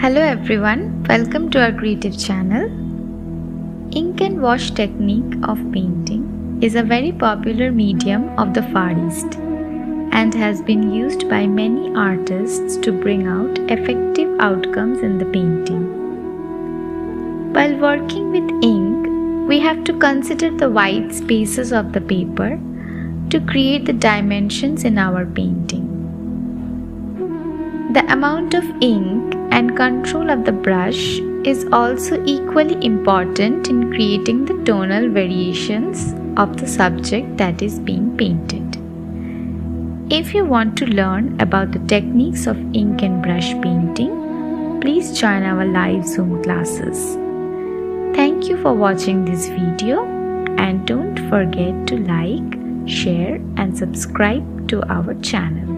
Hello everyone, welcome to our creative channel. Ink and wash technique of painting is a very popular medium of the Far East and has been used by many artists to bring out effective outcomes in the painting. While working with ink, we have to consider the white spaces of the paper to create the dimensions in our painting. The amount of ink and control of the brush is also equally important in creating the tonal variations of the subject that is being painted. If you want to learn about the techniques of ink and brush painting, please join our live Zoom classes. Thank you for watching this video and don't forget to like, share and subscribe to our channel.